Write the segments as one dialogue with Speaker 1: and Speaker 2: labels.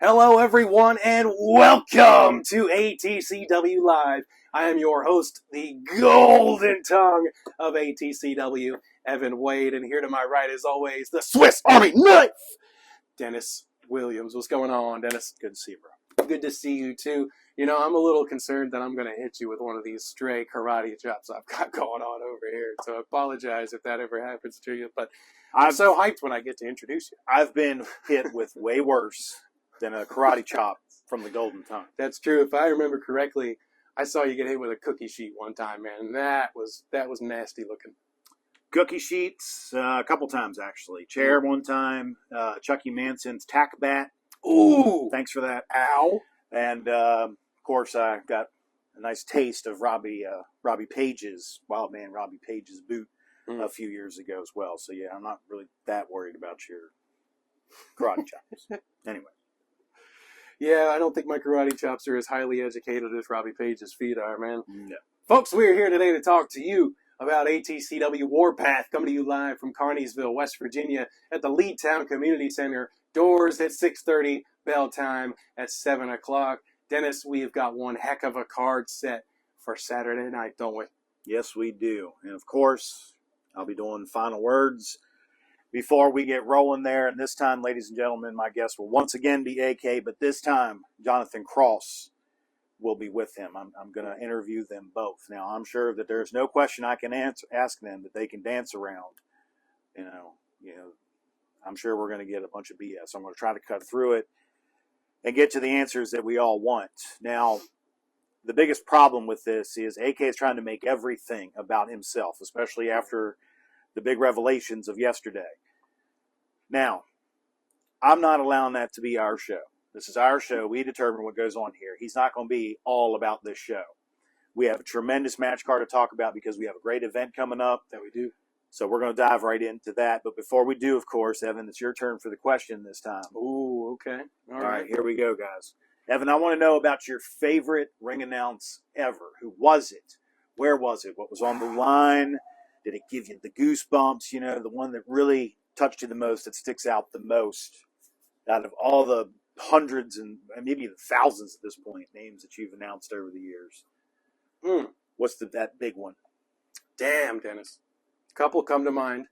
Speaker 1: Hello, everyone, and welcome to ATCW Live. I am your host, the golden tongue of ATCW, Evan Wade, and here to my right, as always, the Swiss Army knife, Dennis Williams. What's going on, Dennis?
Speaker 2: Good to see you, bro.
Speaker 1: Good to see you, too. You know, I'm a little concerned that I'm going to hit you with one of these stray karate chops I've got going on over here, so I apologize if that ever happens to you, but I'm so hyped when I get to introduce you.
Speaker 2: I've been hit with way worse than a karate chop from the golden tongue.
Speaker 1: That's true. If I remember correctly, I saw you get hit with a cookie sheet one time, man. And that was nasty looking.
Speaker 2: Cookie sheets, a couple times, actually. Chair one time, Chucky Manson's tack bat.
Speaker 1: Ooh!
Speaker 2: Thanks for that.
Speaker 1: Ow!
Speaker 2: And, of course, I got a nice taste of Robbie Page's, Wild Man Robbie Page's boot a few years ago as well. So, yeah, I'm not really that worried about your karate chops. Anyway.
Speaker 1: Yeah, I don't think my karate chops are as highly educated as Robbie Page's feet are, man.
Speaker 2: No.
Speaker 1: Folks, we're here today to talk to you about ATCW Warpath, coming to you live from Carneysville, West Virginia, at the Leadtown Community Center. Doors at 6:30, bell time at 7 o'clock. Dennis, we've got one heck of a card set for Saturday night, don't we?
Speaker 2: Yes, we do. And, of course, I'll be doing final words before we get rolling there. And this time, ladies and gentlemen, my guest will once again be AK, but this time Jonathan Cross will be with him. I'm going to interview them both. Now, I'm sure that there's no question I can ask them that they can dance around. You know, I'm sure we're going to get a bunch of BS. I'm going to try to cut through it and get to the answers that we all want. Now, the biggest problem with this is AK is trying to make everything about himself, especially after the big revelations of yesterday. Now, I'm not allowing that to be our show. This is our show. We determine what goes on here. He's not going to be all about this show. We have a tremendous match card to talk about because we have a great event coming up.
Speaker 1: That we do.
Speaker 2: So we're going to dive right into that. But before we do, of course, Evan, it's your turn for the question this time.
Speaker 1: Ooh, okay.
Speaker 2: All right, here we go, guys. Evan, I want to know about your favorite ring announce ever. Who was it? Where was it? What was on the line? Did it give you the goosebumps? You know, the one that really touched you the most, that sticks out the most out of all the hundreds and maybe the thousands at this point names that you've announced over the years? What's that big one?
Speaker 1: Damn, Dennis. A couple come to mind.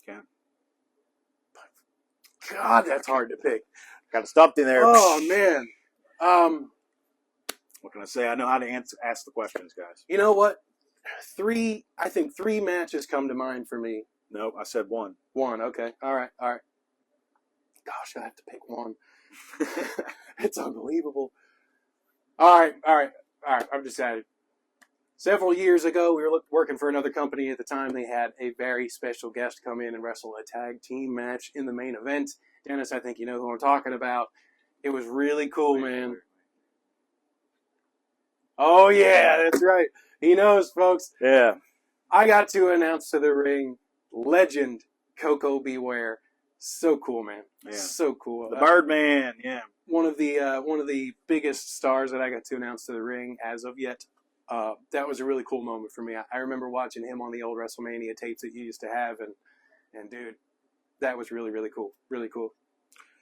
Speaker 2: Okay.
Speaker 1: God, that's hard to pick.
Speaker 2: Got to stop in there.
Speaker 1: Oh, man.
Speaker 2: What can I say? I know how to ask the questions, guys.
Speaker 1: You know what? I think three matches come to mind for me.
Speaker 2: No, I said one.
Speaker 1: One, okay. All right. Gosh, I have to pick one. It's unbelievable. All right. I've decided. Several years ago, we were working for another company at the time. They had a very special guest come in and wrestle a tag team match in the main event. Dennis, I think you know who I'm talking about. It was really cool, man. Oh, yeah, that's right. He knows, folks.
Speaker 2: Yeah.
Speaker 1: I got to announce to the ring legend Coco Beware. So cool, man.
Speaker 2: Yeah.
Speaker 1: So cool.
Speaker 2: The Birdman, yeah.
Speaker 1: One of the biggest stars that I got to announce to the ring as of yet. That was a really cool moment for me. I remember watching him on the old WrestleMania tapes that you used to have, and dude, that was really, really cool. Really cool.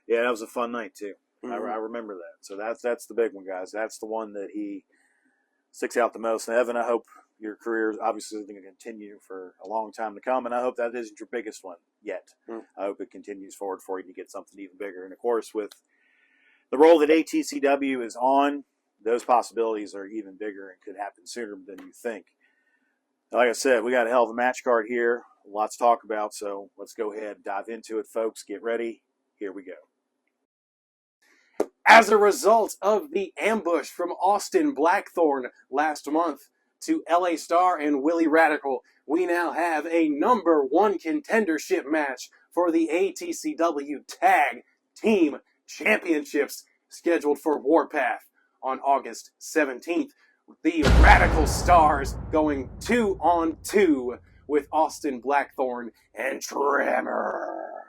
Speaker 2: Yeah, that was a fun night too.
Speaker 1: Mm-hmm.
Speaker 2: I remember that. So that's the big one, guys. That's the one that he sticks out the most. And Evan, I hope your career is obviously going to continue for a long time to come, and I hope that isn't your biggest one yet. I hope it continues forward for you to get something even bigger. And of course, with the role that ATCW is on, those possibilities are even bigger and could happen sooner than you think. Like I said, we got a hell of a match card here. Lots to talk about, so let's go ahead and dive into it, folks. Get ready. Here we go.
Speaker 1: As a result of the ambush from Austin Blackthorne last month to LA Star and Willie Radical, we now have a number one contendership match for the ATCW Tag Team Championships scheduled for Warpath on August 17th. The Radical Stars going 2-on-2 with Austin Blackthorne and Tremor.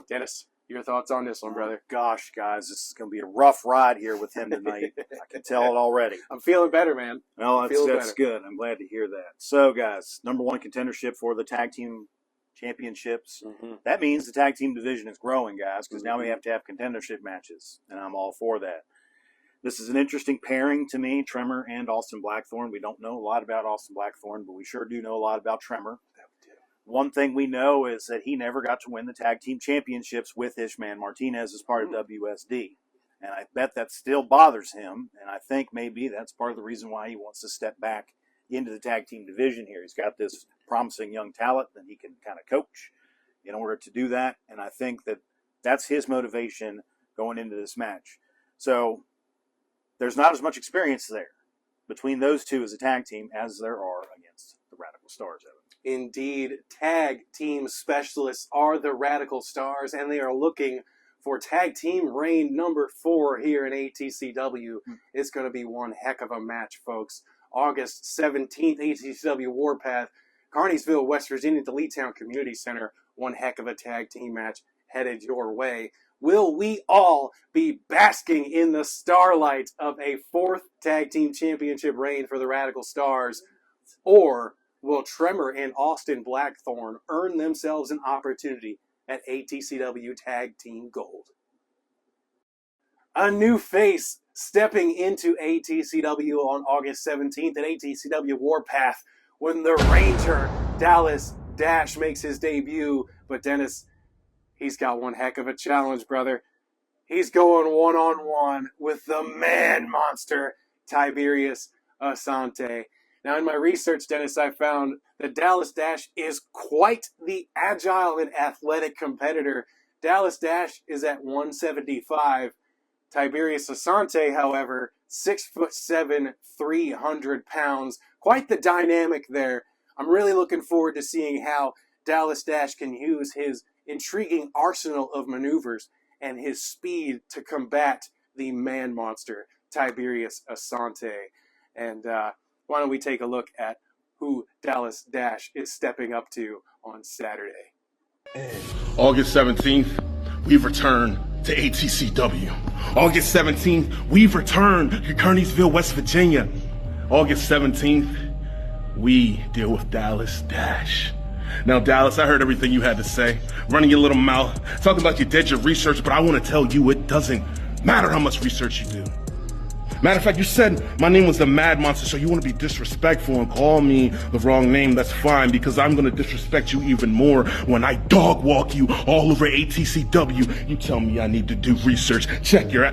Speaker 1: Dennis, your thoughts on this one, brother?
Speaker 2: Gosh, guys, this is going to be a rough ride here with him tonight. I can tell it already.
Speaker 1: I'm feeling better, man.
Speaker 2: Well, that's good. I'm glad to hear that. So, guys, number one contendership for the Tag Team championships.
Speaker 1: Mm-hmm.
Speaker 2: That means the tag team division is growing, guys, because now we
Speaker 1: Mm-hmm.
Speaker 2: have to have contendership matches, and I'm all for that. This is an interesting pairing to me, Tremor and Austin Blackthorne. We don't know a lot about Austin Blackthorne, but we sure do know a lot about Tremor. One thing we know is that he never got to win the tag team championships with Ishman Martinez as part of WSD. And I bet that still bothers him, and I think maybe that's part of the reason why he wants to step back into the tag team division here. He's got this promising young talent that he can kind of coach in order to do that, and I think that that's his motivation going into this match. So there's not as much experience there between those two as a tag team as there are against the Radical Stars, Evan.
Speaker 1: Indeed, tag team specialists are the Radical Stars, and they are looking for tag team reign number 4 here in ATCW. It's going to be one heck of a match, folks. August 17th, ATCW Warpath, Carneysville, West Virginia, the Leetown Community Center. One heck of a tag team match headed your way. Will we all be basking in the starlight of a 4th tag team championship reign for the Radical Stars? Or will Tremor and Austin Blackthorne earn themselves an opportunity at ATCW Tag Team Gold? A new face stepping into ATCW on August 17th at ATCW Warpath when the Ranger Dallas Dash makes his debut. But Dennis, he's got one heck of a challenge, brother. He's going one-on-one with the man monster, Tiberius Asante. Now, in my research, Dennis, I found that Dallas Dash is quite the agile and athletic competitor. Dallas Dash is at 175. Tiberius Asante, however, 6'7", 300 pounds. Quite the dynamic there. I'm really looking forward to seeing how Dallas Dash can use his intriguing arsenal of maneuvers and his speed to combat the man monster, Tiberius Asante. And why don't we take a look at who Dallas Dash is stepping up to on Saturday.
Speaker 3: August 17th, we've returned to ATCW. August 17th, we've returned to Carneysville, West Virginia. August 17th, we deal with Dallas Dash. Now, Dallas, I heard everything you had to say, running your little mouth, talking about you did your research, but I want to tell you it doesn't matter how much research you do. Matter of fact, you said my name was the Mad Monster, so you want to be disrespectful and call me the wrong name. That's fine, because I'm going to disrespect you even more when I dog walk you all over ATCW. You tell me I need to do research. Check your...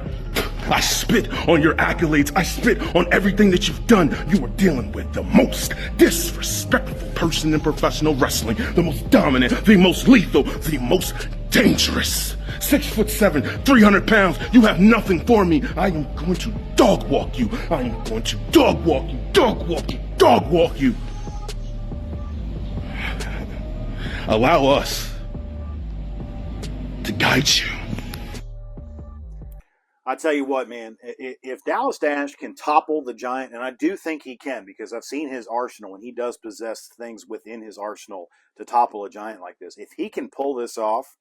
Speaker 3: I spit on your accolades. I spit on everything that you've done. You are dealing with the most disrespectful person in professional wrestling. The most dominant, the most lethal, the most dangerous. 6'7", 300 pounds. You have nothing for me. I am going to dog walk you. I am going to dog walk you, dog walk you, dog walk you. Allow us to guide you.
Speaker 2: I tell you what, man, if Dallas Dash can topple the Giant, and I do think he can, because I've seen his arsenal, and he does possess things within his arsenal to topple a Giant like this. If he can pull this off,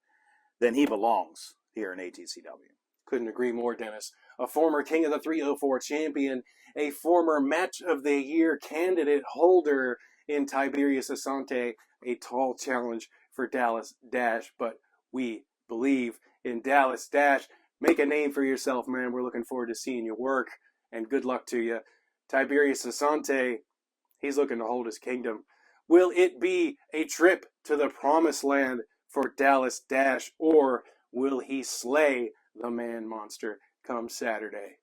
Speaker 2: then he belongs here in ATCW.
Speaker 1: Couldn't agree more, Dennis. A former King of the 304 champion, a former Match of the Year candidate holder in Tiberius Asante, a tall challenge for Dallas Dash, but we believe in Dallas Dash. Make a name for yourself, man. We're looking forward to seeing you work, and good luck to you. Tiberius Asante, he's looking to hold his kingdom. Will it be a trip to the promised land for Dallas Dash, or will he slay the man monster come Saturday?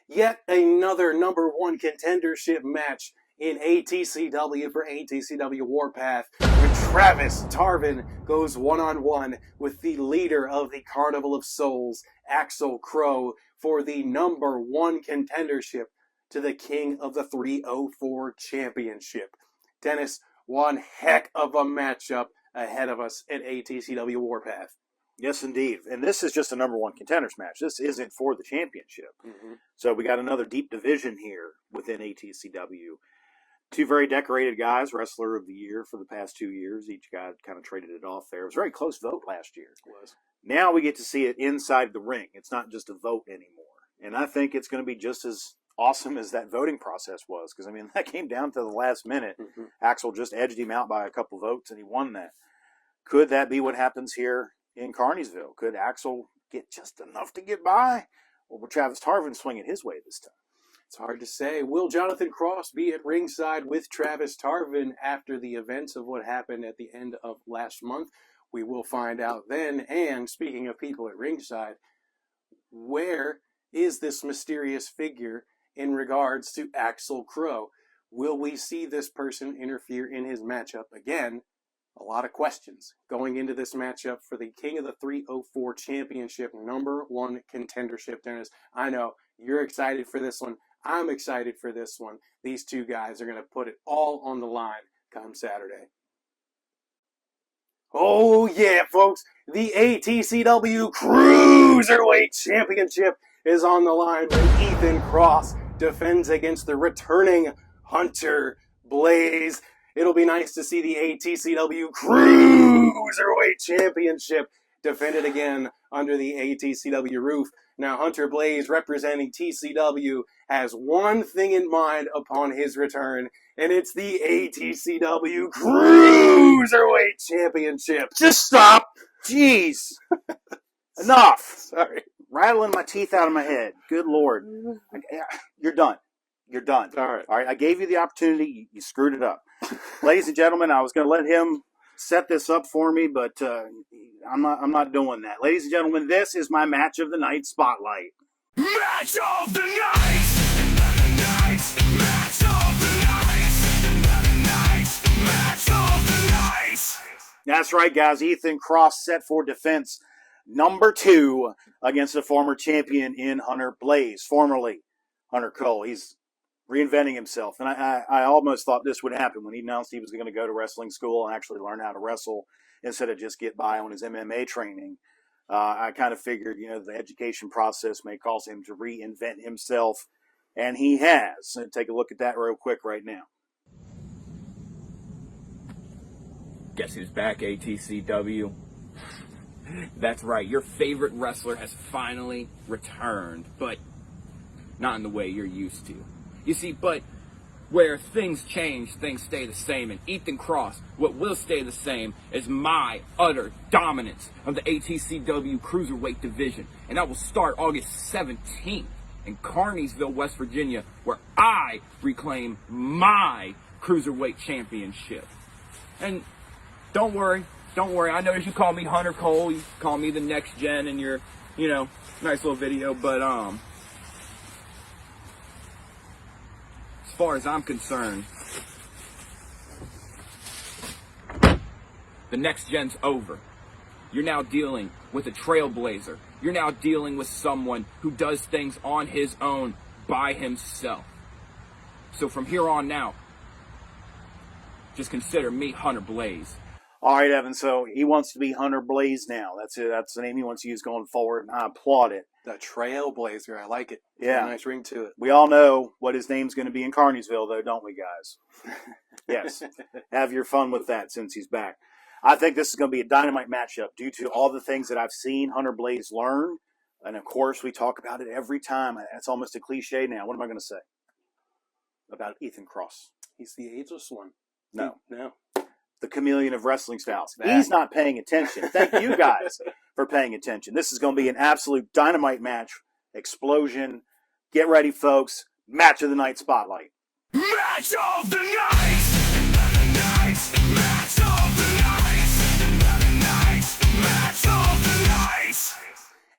Speaker 1: Yet another number 1 contendership match in ATCW for ATCW Warpath, when Travis Tarvin goes one-on-one with the leader of the Carnival of Souls, Axel Crow, for the number 1 contendership to the King of the 304 Championship. Dennis, one heck of a matchup ahead of us at ATCW Warpath.
Speaker 2: Yes, indeed. And this is just a number 1 contenders match. This isn't for the championship.
Speaker 1: Mm-hmm.
Speaker 2: So we got another deep division here within ATCW. 2 very decorated guys, Wrestler of the Year for the past 2 years. Each guy kind of traded it off there. It was a very close vote last year.
Speaker 1: It was.
Speaker 2: Now we get to see it inside the ring. It's not just a vote anymore. And I think it's going to be just as awesome as that voting process was, because, I mean, that came down to the last minute.
Speaker 1: Mm-hmm.
Speaker 2: Axel just edged him out by a couple votes, and he won that. Could that be what happens here in Carneysville? Could Axel get just enough to get by? Or will Travis Tarvin swing it his way this time?
Speaker 1: It's hard to say. Will Jonathan Cross be at ringside with Travis Tarvin after the events of what happened at the end of last month? We will find out then. And speaking of people at ringside, where is this mysterious figure in regards to Axel Crow? Will we see this person interfere in his matchup again? A lot of questions going into this matchup for the King of the 304 Championship, #1 contendership. Dennis, I know you're excited for this one. I'm excited for this one. These two guys are going to put it all on the line come Saturday. Oh, yeah, folks. The ATCW Cruiserweight Championship is on the line when Ethan Cross defends against the returning Hunter Blaze. It'll be nice to see the ATCW Cruiserweight Championship defended again under the ATCW roof. Now, Hunter Blaze, representing TCW, has one thing in mind upon his return, and it's the ATCW Cruiserweight Championship.
Speaker 2: Just stop! Jeez! Enough!
Speaker 1: Sorry.
Speaker 2: Rattling my teeth out of my head. Good Lord. You're done. You're done.
Speaker 1: All right.
Speaker 2: All right, I gave you the opportunity. You screwed it up. Ladies and gentlemen, I was going to let him set this up for me, but I'm not doing that. Ladies and gentlemen, this is my match of the night spotlight.
Speaker 3: Match of the night! Match of the night! Match of the night!
Speaker 2: That's right, guys. Ethan Cross set for defense #2 against the former champion in Hunter Blaze, formerly Hunter Cole. He's reinventing himself. And I almost thought this would happen when he announced he was going to go to wrestling school and actually learn how to wrestle instead of just get by on his MMA training. I kind of figured, the education process may cause him to reinvent himself, and he has. So take a look at that real quick right now.
Speaker 4: Guess who's back, ATCW? That's right, your favorite wrestler has finally returned, but not in the way you're used to. You see, but where things change, things stay the same. And Ethan Cross, what will stay the same is my utter dominance of the ATCW Cruiserweight division. And that will start August 17th in Carneysville, West Virginia, where I reclaim my Cruiserweight Championship. And don't worry. I know you call me Hunter Cole, you call me the next gen in your, nice little video, but as far as I'm concerned, the next gen's over. You're now dealing with a trailblazer. You're now dealing with someone who does things on his own by himself. So from here on now, just consider me Hunter Blaze.
Speaker 2: All right, Evan, so he wants to be Hunter Blaze now. That's it. That's the name he wants to use going forward, and I applaud it.
Speaker 1: The Trailblazer. I like it.
Speaker 2: Yeah.
Speaker 1: Nice ring to it.
Speaker 2: We all know what his name's going to be in Carneysville, though, don't we, guys? Yes. Have your fun with that since he's back. I think this is going to be a dynamite matchup due to all the things that I've seen Hunter Blaze learn. And, of course, we talk about it every time. It's almost a cliche now. What am I going to say about Ethan Cross?
Speaker 1: He's the ageless one.
Speaker 2: No. The chameleon of wrestling styles. He's not paying attention. Thank you guys for paying attention. This is going to be an absolute dynamite match. Explosion. Get ready, folks. Match of the night spotlight.
Speaker 3: Match of the night! Match of the night! Match of the night!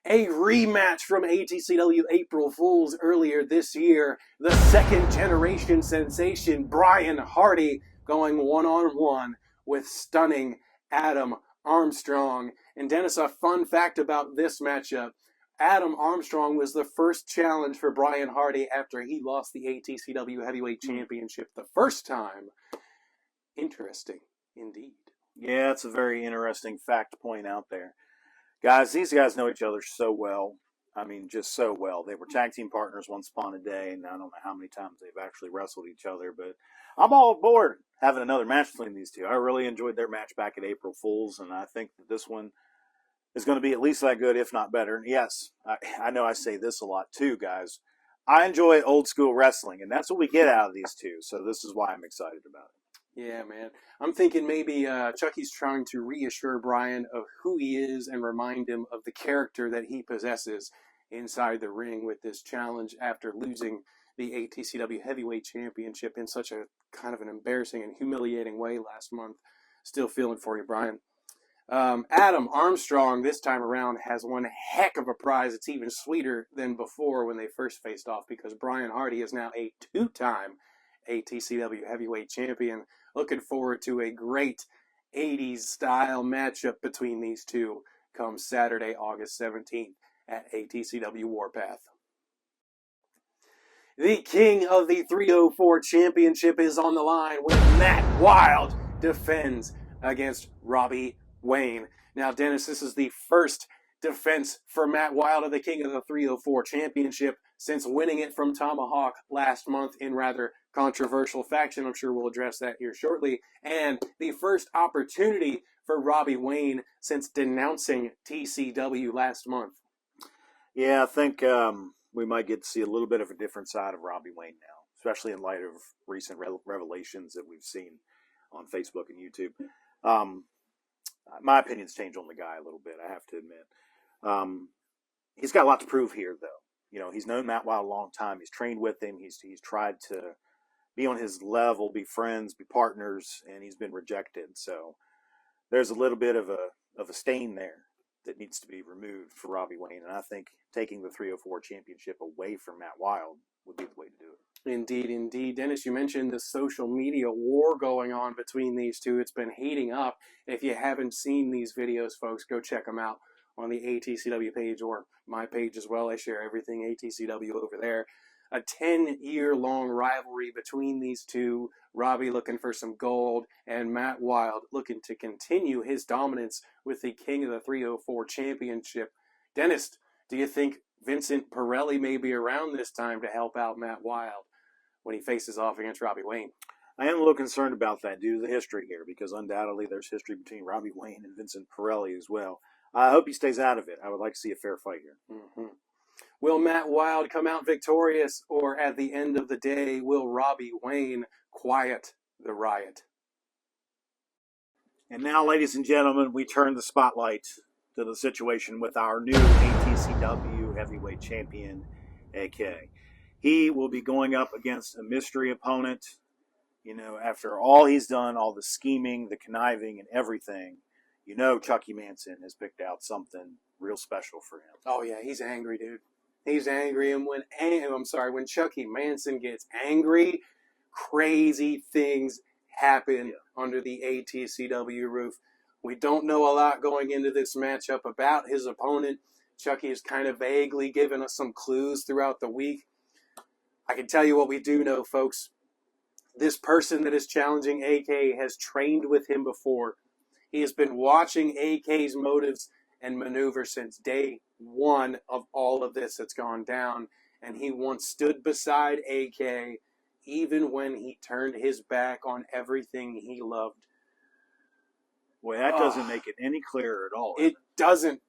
Speaker 1: A rematch from ATCW April Fools earlier this year. The second generation sensation Brian Hardy going one-on-one with stunning Adam Armstrong. And Dennis, a fun fact about this matchup, Adam Armstrong was the first challenge for Brian Hardy after he lost the ATCW Heavyweight Championship the first time. Interesting, indeed.
Speaker 2: Yeah, it's a very interesting fact to point out there. Guys, these guys know each other so well. I mean, just so well. They were tag team partners once upon a day, and I don't know how many times they've actually wrestled each other, but I'm all aboard having another match between these two. I really enjoyed their match back at April Fools, and I think that this one is going to be at least that good, if not better. Yes, I know I say this a lot too, guys. I enjoy old school wrestling, and that's what we get out of these two. So this is why I'm excited about it.
Speaker 1: Yeah, man. I'm thinking maybe Chucky's trying to reassure Brian of who he is and remind him of the character that he possesses inside the ring with this challenge after losing the ATCW Heavyweight Championship in such a kind of an embarrassing and humiliating way last month. Still feeling for you, Brian. Adam Armstrong this time around has one heck of a prize. It's even sweeter than before when they first faced off because Brian Hardy is now a two-time ATCW Heavyweight Champion. Looking forward to a great 80s style matchup between these two come Saturday, August 17th at ATCW Warpath. The king of the 304 Championship is on the line when Matt Wild defends against Robbie Wayne. Now, Dennis, this is the first defense for Matt Wild of the king of the 304 Championship since winning it from Tomahawk last month in rather controversial fashion. I'm sure we'll address that here shortly. And the first opportunity for Robbie Wayne since denouncing TCW last month.
Speaker 2: Yeah, I think we might get to see a little bit of a different side of Robbie Wayne now, especially in light of recent revelations that we've seen on Facebook and YouTube. My opinion's changed on the guy a little bit, I have to admit. He's got a lot to prove here, though. You know, he's known Matt Wild a long time. He's trained with him. He's tried to be on his level, be friends, be partners, and he's been rejected. So there's a little bit of a stain there that needs to be removed for Robbie Wayne. And I think taking the 304 championship away from Matt Wild would be the way to do it.
Speaker 1: Indeed, indeed. Dennis, you mentioned the social media war going on between these two. It's been heating up. If you haven't seen these videos, folks, go check them out on the ATCW page or my page as well. I share everything ATCW over there. A 10-year-long rivalry between these two. Robbie looking for some gold and Matt Wild looking to continue his dominance with the King of the 304 Championship. Dennis, do you think Vincent Pirelli may be around this time to help out Matt Wild when he faces off against Robbie Wayne?
Speaker 2: I am a little concerned about that due to the history here, because undoubtedly there's history between Robbie Wayne and Vincent Pirelli as well. I hope he stays out of it. I would like to see a fair fight here.
Speaker 1: Mm-hmm. Will Matt Wild come out victorious, or at the end of the day, will Robbie Wayne quiet the riot?
Speaker 2: And now, ladies and gentlemen, we turn the spotlight to the situation with our new ATCW heavyweight champion, AK. He will be going up against a mystery opponent. You know, after all he's done, all the scheming, the conniving, and everything, you know Chucky Manson has picked out something real special for him.
Speaker 1: Oh, yeah, he's angry, dude. He's angry, and when Chucky Manson gets angry, crazy things happen under the ATCW roof. We don't know a lot going into this matchup about his opponent. Chucky has kind of vaguely given us some clues throughout the week. I can tell you what we do know, folks. This person that is challenging AK has trained with him before. He has been watching AK's motives and maneuver since day one of all of this that's gone down. And he once stood beside AK even when he turned his back on everything he loved.
Speaker 2: Boy, that doesn't make it any clearer at all.
Speaker 1: It doesn't.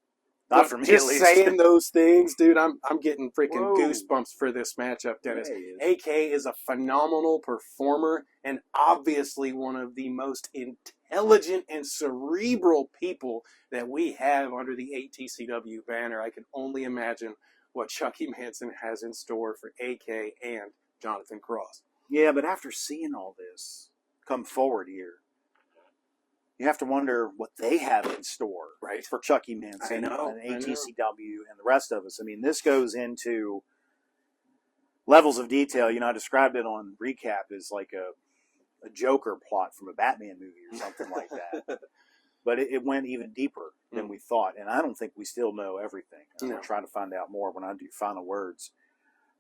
Speaker 2: Not for me,
Speaker 1: just
Speaker 2: at least.
Speaker 1: Saying those things, dude, I'm getting freaking goosebumps for this matchup, Dennis.
Speaker 2: Yeah,
Speaker 1: AK is a phenomenal performer and obviously one of the most intelligent and cerebral people that we have under the ATCW banner. I can only imagine what Chucky Manson has in store for AK and Jonathan Cross.
Speaker 2: Yeah, but after seeing all this come forward here, you have to wonder what they have in store,
Speaker 1: right,
Speaker 2: for Chucky Manson and ATCW and the rest of us. I mean, this goes into levels of detail. You know, I described it on Recap as like a Joker plot from a Batman movie or something like that. But it went even deeper than we thought, and I don't think we still know everything. I'm going to try to find out more when I do final words.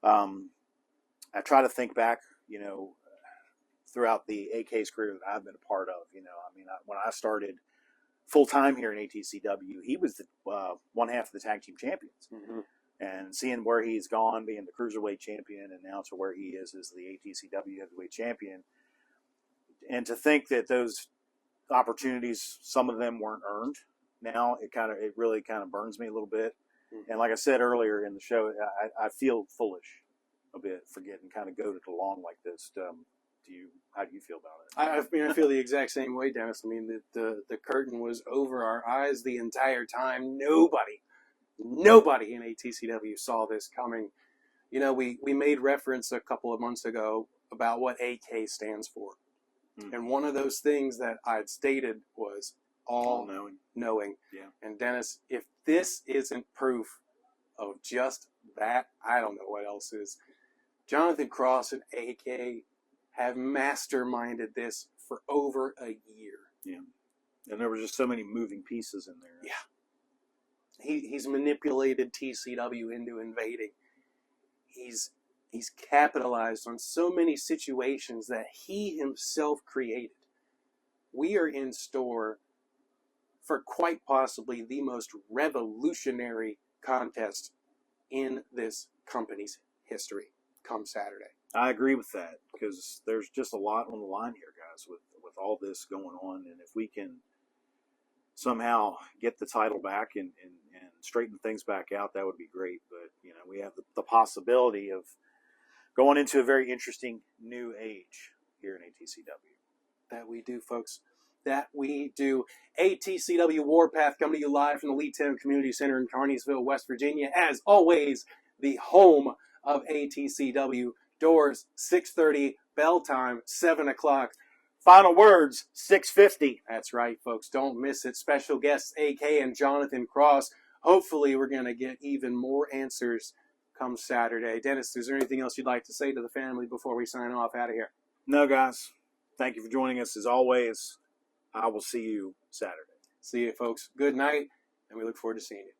Speaker 2: I try to think back, you know, throughout the AK's career that I've been a part of. You know, I mean, when I started full-time here in ATCW, he was the one half of the tag team champions. Mm-hmm. And seeing where he's gone, being the cruiserweight champion, and now to where he is as the ATCW heavyweight champion. And to think that those opportunities, some of them weren't earned, now it really kind of burns me a little bit. Mm-hmm. And like I said earlier in the show, I feel foolish a bit for getting kind of goaded along like this. How do you feel about it?
Speaker 1: I mean, I feel the exact same way, Dennis. I mean, the curtain was over our eyes the entire time. Nobody in ATCW saw this coming. You know, we made reference a couple of months ago about what AK stands for. And one of those things that I'd stated was all-knowing.
Speaker 2: Yeah.
Speaker 1: And Dennis, if this isn't proof of just that, I don't know what else is. Jonathan Cross and AK have masterminded this for over a year.
Speaker 2: Yeah. And there were just so many moving pieces in there.
Speaker 1: Yeah. He's manipulated TCW into invading. He's capitalized on so many situations that he himself created. We are in store for quite possibly the most revolutionary contest in this company's history come Saturday.
Speaker 2: I agree with that, because there's just a lot on the line here, guys, with all this going on. And if we can somehow get the title back and straighten things back out, that would be great. But, you know, we have the possibility of going into a very interesting new age here in ATCW.
Speaker 1: That we do, folks. That we do. ATCW Warpath coming to you live from the Lee Town Community Center in Kearneysville, West Virginia. As always, the home of ATCW. Doors 6:30, bell time 7 o'clock.
Speaker 2: Final words 6:50.
Speaker 1: That's right, folks. Don't miss it. Special guests AK and Jonathan Cross. Hopefully, we're going to get even more answers come Saturday. Dennis, is there anything else you'd like to say to the family before we sign off out of here?
Speaker 2: No, guys. Thank you for joining us as always. I will see you Saturday.
Speaker 1: See you, folks. Good night, and we look forward to seeing you.